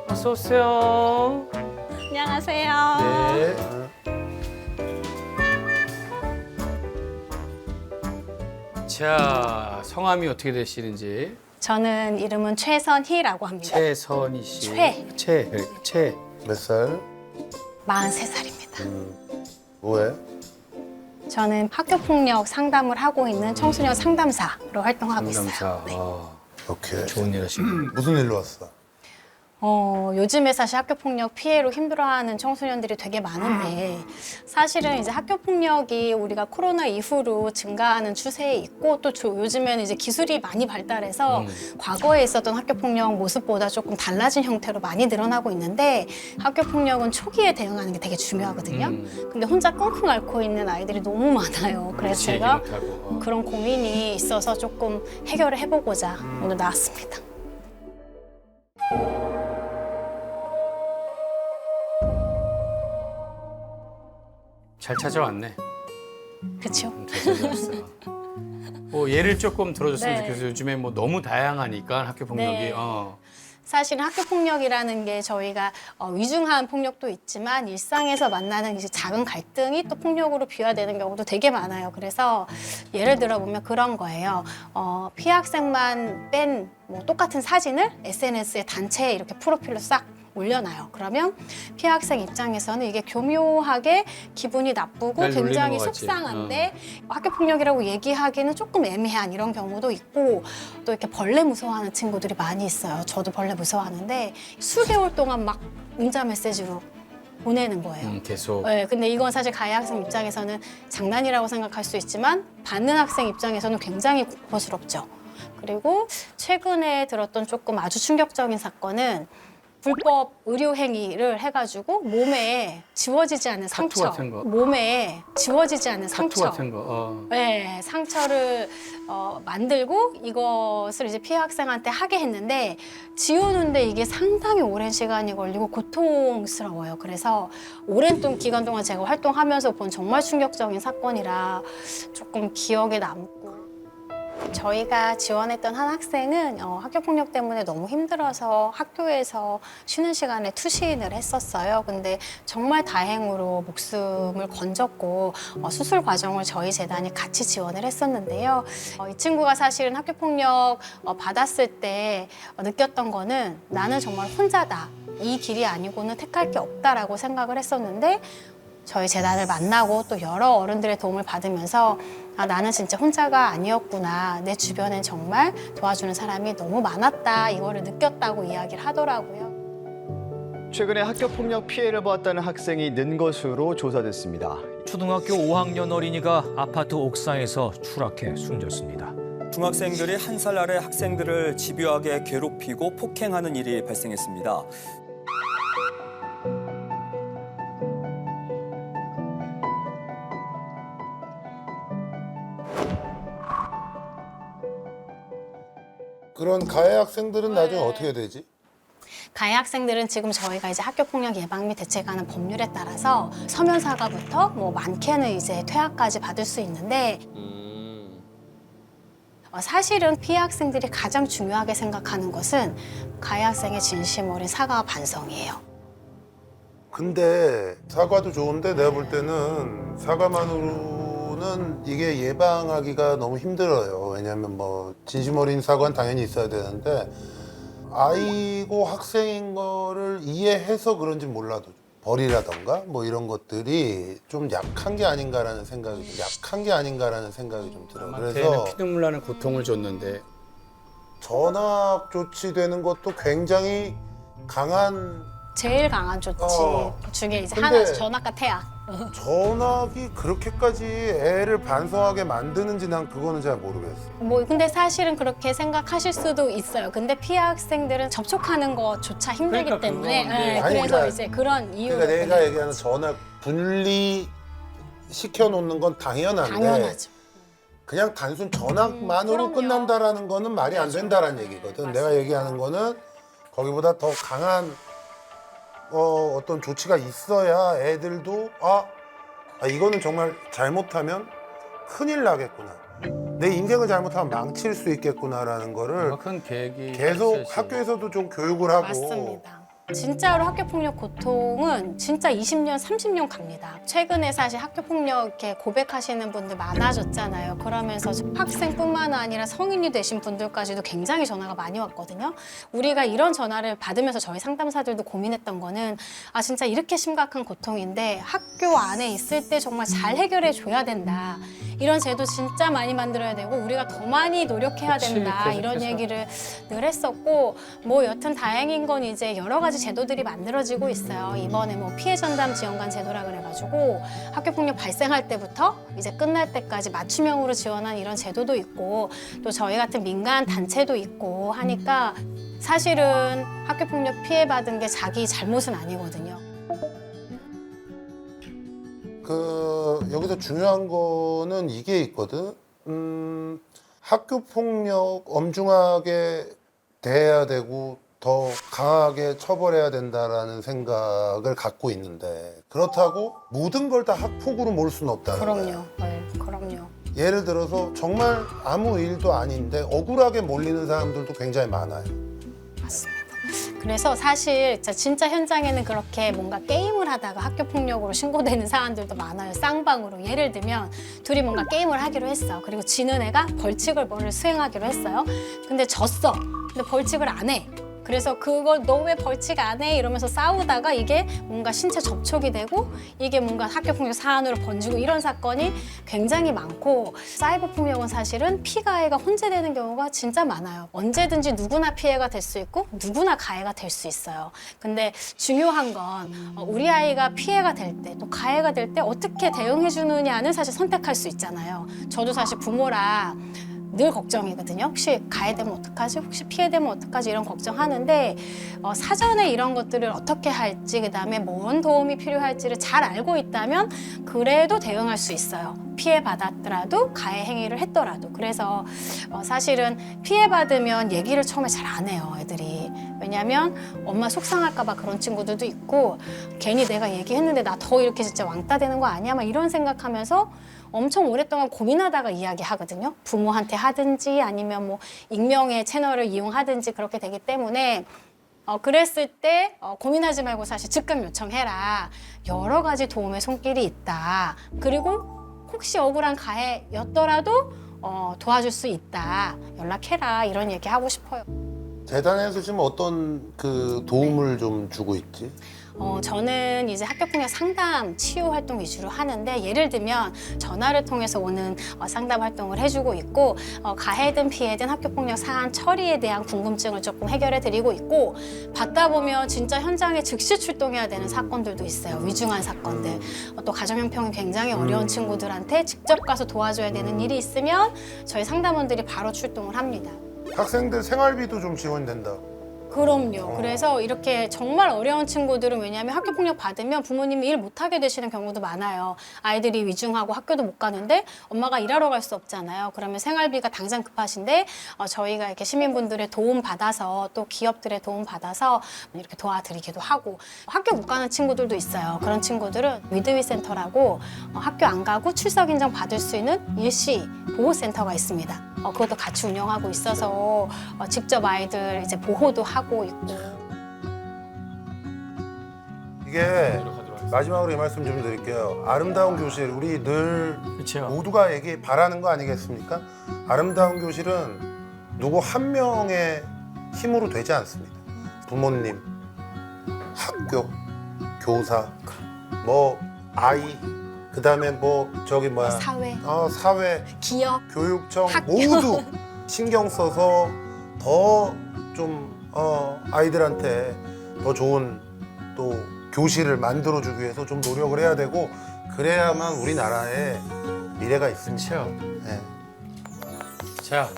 어서 오세요. 안녕하세요. 네. 자, 성함이 어떻게 되시는지. 저는 이름은 최선희라고 합니다. 최선희 씨. 최. 몇 살? 43살입니다. 뭐해? 저는 학교폭력 상담을 하고 있는 청소년 상담사로 활동하고 상담사. 있어요. 네. 오케이. 좋은 일 하시고. 무슨 일로 왔어? 요즘에 사실 학교폭력 피해로 힘들어하는 청소년들이 되게 많은데 사실은 이제 학교폭력이 우리가 코로나 이후로 증가하는 추세에 있고 또 요즘에는 이제 기술이 많이 발달해서 과거에 있었던 학교폭력 모습보다 조금 달라진 형태로 많이 늘어나고 있는데 학교폭력은 초기에 대응하는 게 되게 중요하거든요. 근데 혼자 끙끙 앓고 있는 아이들이 너무 많아요. 그래서 그렇지, 제가 못하고. 그런 고민이 있어서 조금 해결을 해보고자 오늘 나왔습니다. 잘 찾아왔네. 그렇죠? 잘 찾아왔어. 뭐 예를 조금 들어줬으면 네. 좋겠어요. 요즘에 뭐 너무 다양하니까 학교 폭력이. 네. 사실은 학교 폭력이라는 게 저희가 위중한 폭력도 있지만 일상에서 만나는 이제 작은 갈등이 또 폭력으로 비화되는 경우도 되게 많아요. 그래서 예를 들어 보면 그런 거예요. 피해 학생만 뺀 뭐 똑같은 사진을 SNS에 단체에 이렇게 프로필로 싹 올려놔요. 그러면 피해 학생 입장에서는 이게 교묘하게 기분이 나쁘고 날 놀리는 굉장히 것 같지. 속상한데 학교 폭력이라고 얘기하기는 조금 애매한 이런 경우도 있고 또 이렇게 벌레 무서워하는 친구들이 많이 있어요. 저도 벌레 무서워하는데 수개월 동안 막 문자 메시지로 보내는 거예요. 계속. 네, 근데 이건 사실 가해 학생 입장에서는 장난이라고 생각할 수 있지만 받는 학생 입장에서는 굉장히 공포스럽죠. 그리고 최근에 들었던 조금 아주 충격적인 사건은 불법 의료 행위를 해가지고 몸에 지워지지 않는 상처, 같은 거. 몸에 지워지지 않는 타투 상처, 같은 거. 네, 상처를 만들고 이것을 이제 피해 학생한테 하게 했는데 지우는데 이게 상당히 오랜 시간이 걸리고 고통스러워요. 그래서 오랜 기간 동안 제가 활동하면서 본 정말 충격적인 사건이라 조금 기억에 남고. 저희가 지원했던 한 학생은 학교폭력 때문에 너무 힘들어서 학교에서 쉬는 시간에 투신을 했었어요. 근데 정말 다행으로 목숨을 건졌고 수술 과정을 저희 재단이 같이 지원을 했었는데요. 이 친구가 사실은 학교폭력 받았을 때 느꼈던 거는 나는 정말 혼자다. 이 길이 아니고는 택할 게 없다라고 생각을 했었는데 저희 재단을 만나고 또 여러 어른들의 도움을 받으면서 아, 나는 진짜 혼자가 아니었구나. 내 주변엔 정말 도와주는 사람이 너무 많았다. 이거를 느꼈다고 이야기를 하더라고요. 최근에 학교폭력 피해를 보았다는 학생이 는 것으로 조사됐습니다. 초등학교 5학년 어린이가 아파트 옥상에서 추락해 숨졌습니다. 중학생들이 한 살 아래 학생들을 집요하게 괴롭히고 폭행하는 일이 발생했습니다. 그런 가해 학생들은 나중에 어떻게 되지? 가해 학생들은 지금 저희가 이제 학교폭력 예방 및 대책하는 법률에 따라서 서면 사과부터 뭐 많게는 이제 퇴학까지 받을 수 있는데 사실은 피해 학생들이 가장 중요하게 생각하는 것은 가해 학생의 진심 어린 사과와 반성이에요. 근데 사과도 좋은데 내가 볼 때는 사과만으로는 이게 예방하기가 너무 힘들어요. 왜냐하면 뭐 진심 어린 사과는 당연히 있어야 되는데 아이고 학생인 거를 이해해서 그런지 몰라도 벌이라던가 뭐 이런 것들이 좀 약한 게 아닌가라는 생각이 좀 들어요. 그래서 그래서 피눈물 나는 고통을 줬는데 전학 조치되는 것도 굉장히 강한 제일 강한 조치 중에 이제 근데- 하나죠. 전학과 퇴학. 전학이 그렇게까지 애를 반성하게 만드는지 난 그거는 잘 모르겠어. 뭐 근데 사실은 그렇게 생각하실 수도 있어요. 근데 피해 학생들은 접촉하는 것조차 힘들기 그러니까 때문에 그건데. 아니, 그래서 그러니까- 이제 그런 이유로 그러니까 내가 얘기하는 전학 분리 시켜놓는 건 당연한데 당연하죠. 그냥 단순 전학만으로 그럼요. 끝난다라는 거는 말이 안 된다라는 얘기거든. 내가 얘기하는 거는 거기보다 더 강한 어떤 조치가 있어야 애들도 이거는 정말 잘못하면 큰일 나겠구나. 내 인생을 잘못하면 망칠 수 있겠구나라는 거를 큰 계획이 계속 있어야지. 학교에서도 좀 교육을 하고. 맞습니다. 진짜로 학교폭력 고통은 진짜 20년, 30년 갑니다. 최근에 사실 학교폭력 이렇게 고백하시는 분들 많아졌잖아요. 그러면서 학생뿐만 아니라 성인이 되신 분들까지도 굉장히 전화가 많이 왔거든요. 우리가 이런 전화를 받으면서 저희 상담사들도 고민했던 거는 진짜 이렇게 심각한 고통인데 학교 안에 있을 때 정말 잘 해결해 줘야 된다. 이런 제도 진짜 많이 만들어야 되고 우리가 더 많이 노력해야 그치, 된다. 계속해서. 이런 얘기를 늘 했었고 뭐 여튼 다행인 건 이제 여러 가지 제도들이 만들어지고 있어요. 이번에 뭐 피해 전담 지원관 제도라 그래가지고 학교 폭력 발생할 때부터 이제 끝날 때까지 맞춤형으로 지원한 이런 제도도 있고 또 저희 같은 민간 단체도 있고 하니까 사실은 학교 폭력 피해 받은 게 자기 잘못은 아니거든요. 여기서 중요한 거는 이게 있거든. 학교 폭력 엄중하게 대해야 되고 더 강하게 처벌해야 된다라는 생각을 갖고 있는데 그렇다고 모든 걸 다 학폭으로 몰 수는 없다는 거야. 그럼요. 네, 그럼요. 예를 들어서 정말 아무 일도 아닌데 억울하게 몰리는 사람들도 굉장히 많아요. 맞습니다. 그래서 사실 진짜 현장에는 그렇게 뭔가 게임을 하다가 학교 폭력으로 신고되는 사안들도 많아요. 쌍방으로. 예를 들면 둘이 뭔가 게임을 하기로 했어. 그리고 지는 애가 벌칙을 뭐를 수행하기로 했어요. 근데 졌어. 근데 벌칙을 안 해. 그래서 그걸 너 왜 벌칙 안 해? 이러면서 싸우다가 이게 뭔가 신체 접촉이 되고 이게 뭔가 학교폭력 사안으로 번지고 이런 사건이 굉장히 많고 사이버 폭력은 사실은 피가해가 혼재되는 경우가 진짜 많아요. 언제든지 누구나 피해가 될 수 있고 누구나 가해가 될 수 있어요. 근데 중요한 건 우리 아이가 피해가 될 때 또 가해가 될 때 어떻게 대응해 주느냐는 사실 선택할 수 있잖아요. 저도 사실 부모라 늘 걱정이거든요. 혹시 가해되면 어떡하지? 혹시 피해되면 어떡하지? 이런 걱정하는데 사전에 이런 것들을 어떻게 할지 그다음에 뭔 도움이 필요할지를 잘 알고 있다면 그래도 대응할 수 있어요. 피해받았더라도 가해 행위를 했더라도. 그래서 사실은 피해받으면 얘기를 처음에 잘 안 해요, 애들이. 왜냐하면 엄마 속상할까 봐 그런 친구들도 있고 괜히 내가 얘기했는데 나 더 이렇게 진짜 왕따 되는 거 아니야? 막 이런 생각하면서 엄청 오랫동안 고민하다가 이야기하거든요. 부모한테 하든지 아니면 뭐 익명의 채널을 이용하든지 그렇게 되기 때문에 그랬을 때 고민하지 말고 사실 즉각 요청해라. 여러 가지 도움의 손길이 있다. 그리고 혹시 억울한 가해였더라도 도와줄 수 있다. 연락해라. 이런 얘기 하고 싶어요. 재단에서 지금 어떤 그 도움을 좀 주고 있지? 저는 이제 학교폭력 상담 치유 활동 위주로 하는데 예를 들면 전화를 통해서 오는 상담 활동을 해주고 있고 가해든 피해든 학교폭력 사안 처리에 대한 궁금증을 조금 해결해 드리고 있고 받다 보면 진짜 현장에 즉시 출동해야 되는 사건들도 있어요. 위중한 사건들. 또 가정형평이 굉장히 어려운 친구들한테 직접 가서 도와줘야 되는 일이 있으면 저희 상담원들이 바로 출동을 합니다. 학생들 생활비도 좀 지원된다. 그럼요. 그래서 이렇게 정말 어려운 친구들은 왜냐하면 학교폭력 받으면 부모님이 일 못하게 되시는 경우도 많아요. 아이들이 위중하고 학교도 못 가는데 엄마가 일하러 갈 수 없잖아요. 그러면 생활비가 당장 급하신데 저희가 이렇게 시민분들의 도움 받아서 또 기업들의 도움 받아서 이렇게 도와드리기도 하고 학교 못 가는 친구들도 있어요. 그런 친구들은 위드위 센터라고 학교 안 가고 출석 인정 받을 수 있는 일시 보호센터가 있습니다. 그것도 같이 운영하고 있어서 직접 아이들 이제 보호도 하고 있고. 이게 마지막으로 이 말씀 좀 드릴게요. 아름다운 교실, 우리 늘 그렇죠. 모두가 바라는 거 아니겠습니까? 아름다운 교실은 누구 한 명의 힘으로 되지 않습니다. 부모님, 학교, 교사, 뭐 아이, 그다음에 뭐 저기 뭐야 사회, 사회, 기업, 교육청 학교. 모두 신경 써서 더 좀 아이들한테 더 좋은 또 교실을 만들어주기 위해서 좀 노력을 해야 되고 그래야만 우리나라에 미래가 있습니다. 그렇죠. 네. 자,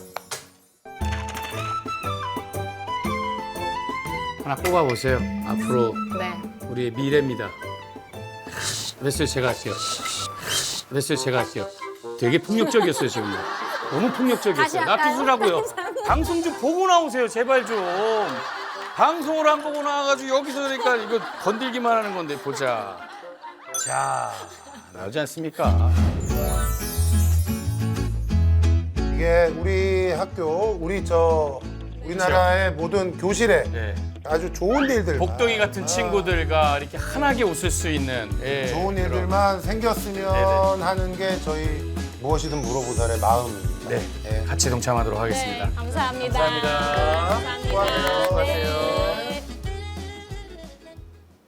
하나 뽑아보세요. 앞으로 네. 우리의 미래입니다. 됐어요, 제가 할게요. 됐어요, 제가 할게요. 되게 폭력적이었어요, 지금. 너무 다시 폭력적이었어요. 할까요? 놔두시라고요. 방송 좀 보고 나오세요, 제발 좀. 방송을 안 보고 나와가지고 여기서 그러니까 이거 건들기만 하는 건데 보자. 자, 나오지 않습니까? 이게 우리 학교, 우리나라의 모든 교실에 네. 아주 좋은 일들. 복덩이 같은 친구들과 이렇게 환하게 웃을 수 있는 예, 좋은 그런- 일들만 생겼으면 네네. 하는 게 저희 무엇이든 물어보살의 마음입니다. 네, 예. 같이 동참하도록 하겠습니다. 네, 감사합니다. 감사합니다. 수고하세요.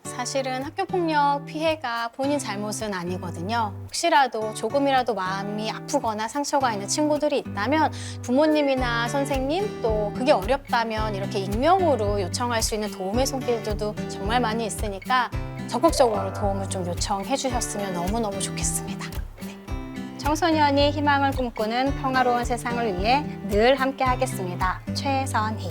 사실은 학교폭력 피해가 본인 잘못은 아니거든요. 혹시라도 조금이라도 마음이 아프거나 상처가 있는 친구들이 있다면 부모님이나 선생님 또 그게 어렵다면 이렇게 익명으로 요청할 수 있는 도움의 손길들도 정말 많이 있으니까 적극적으로 도움을 좀 요청해 주셨으면 너무너무 좋겠습니다. 네. 청소년이 희망을 꿈꾸는 평화로운 세상을 위해 늘 함께 하겠습니다. 최선희.